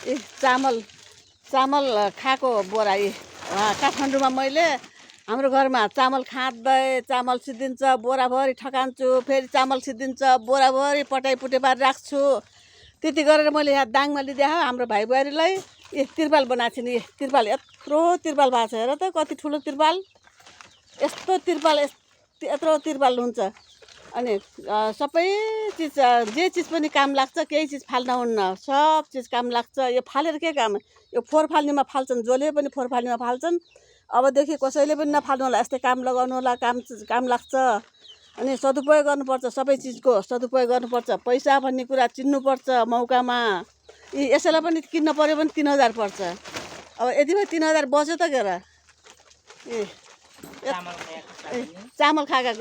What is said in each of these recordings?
ए चामल चामल खाएको बोरा काठमाडौँमा मैले हाम्रो घरमा चामल खाँदै चामल सिद्धिन्छ बोराभरि ठकान्छु, फेरि चामल सिद्धिन्छ बोराभरि पटाइपुटे पारेर राख्छु। त्यति गरेर मैले यहाँ दाङमा लिँदा हाम्रो भाइ बुहारीलाई तिरपाल बनाएको छु नि। तिरपाल यत्रो तिरपाल भएको छ, हेर त कति ठुलो तिरपाल। यस्तो तिरपाल यत्रो तिरपाल हुन्छ। अनि सबै चिज जे चिज पनि काम लाग्छ, केही चिज फाल्न हुन्न, सब चिज काम लाग्छ। यो फालेर के काम, यो फोहोर फाल्नेमा फाल्छन्, जसले पनि फोहोर फाल्नेमा फाल्छन्। अबदेखि कसैले पनि नफाल्नु होला, यस्तै काम लगाउनु होला, काम लाग्छ। अनि सदुपयोग गर्नुपर्छ, सबै चिजको सदुपयोग गर्नुपर्छ। पैसा भन्ने कुरा चिन्नुपर्छ मौकामा। यसैलाई पनि किन्न पऱ्यो भने 3000 पर्छ। अब यति भए 3000 बच्यो त के र। चामल खाएका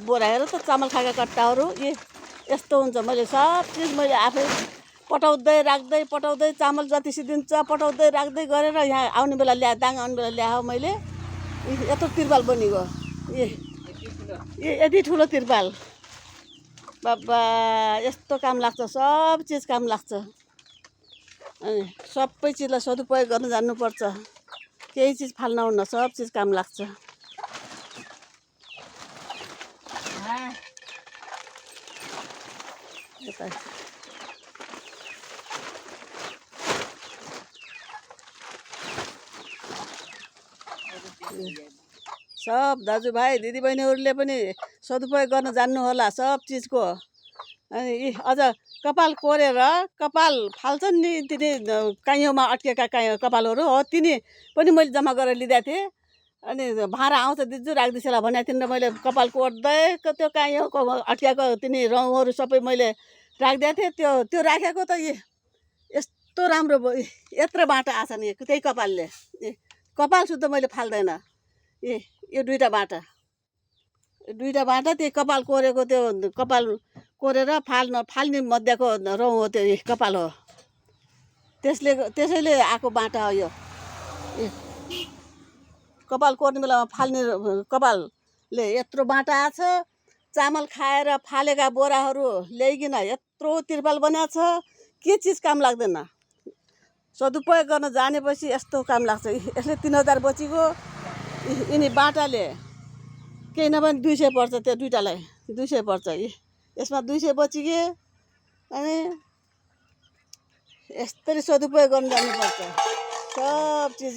बोरा, हेर त चामल खाएका कट्टाहरू यस्तो हुन्छ। मैले सब चिज मैले आफै पटाउँदै राख्दै चामल जति सिद्धिन्छ पटाउँदै राख्दै गरेर यहाँ आउने बेला दाङ आउने बेला ल्याए मैले। यत्रो तिरपाल बनिगयो। यति ठुलो तिरपाल बाबा, यस्तो काम लाग्छ, सब चिज काम लाग्छ। अनि सबै चिजलाई सदुपयोग गर्न जान्नुपर्छ, केही चिज फाल्न हुन्न, सब चिज काम लाग्छ। सब दाजुभाइ दिदीबहिनीहरूले पनि सदुपयोग गर्न जान्नु होला सब चिजको। अनि अझ कपाल कोरेर कपाल फाल्छन् नि, तिनी काइँयोमा अड्केका कपालहरू हो, तिनी पनि मैले जम्मा गरेर लिँदा थिएँ। अनि भाँडा आउँछ दिजु राखिदिन्छ होला भनेको थिइनँ र मैले कपाल कोर्दै त्यो काइँयोको अड्किएको तिनी रौँहरू सबै मैले राखिदिएको थिएँ। त्यो राखेको त यस्तो राम्रो भयो, यत्रो बाटा आछ नि त्यही कपालले। कपाल सुध मैले फाल्दैन। यो दुईवटा बाटा त्यही कपाल कोरेको, त्यो कपाल कोरेर फाल्ने मध्येको रौँ हो, त्यो कपाल हो। त्यसैले आएको बाटा हो यो। कपाल कोर्ने बेलामा फाल्ने कपालले यत्रो बाटा आछ। चामल खाएर फालेका बोराहरू ल्याइकन यत्रो तिरपाल बनाएको छ, के चिज काम लाग्दैन। सदुपयोग गर्न जानेपछि यस्तो काम लाग्छ। यसले 3000 बचिगयो। यिनी बाटाले केही नभए 200 पर्छ, त्यो दुइटालाई 200 पर्छ। यसमा 200 बचिगे। अनि यस्तरी सदुपयोग गर्न जानुपर्छ, सब चिज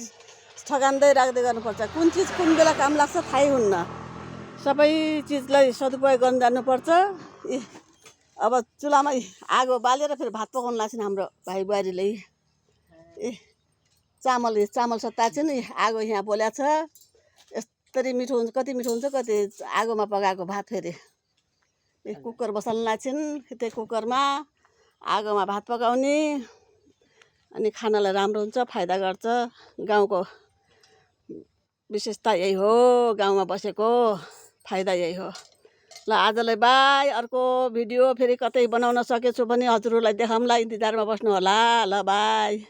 ठगान्दै राख्दै गर्नुपर्छ। कुन चिज कुन बेला काम लाग्छ थाहै हुन्न। सबै चिजलाई सदुपयोग गर्न जान्नुपर्छ। अब चुलामा आगो बालेर फेरि भात पकाउनु लाग्छन् हाम्रो भाइ बुहारीले। चामल सताएको नि आगो यहाँ बोल्याएको छ। यस्तरी मिठो हुन्छ, कति मिठो हुन्छ, कति आगोमा पकाएको भात। फेरि कुकर बसाल्नु लाग्छन्, त्यही कुकरमा आगोमा भात पकाउने। अनि खानालाई राम्रो हुन्छ, फाइदा गर्छ। गाउँको विशेषता यही हो, गाउँमा बसेको फाइदा यही हो। ल आजलाई बाई। अर्को भिडियो फेरि कतै बनाउन सकेछु भने हजुरहरूलाई देखाउँला, इन्तजारमा बस्नु होला। ल बाई।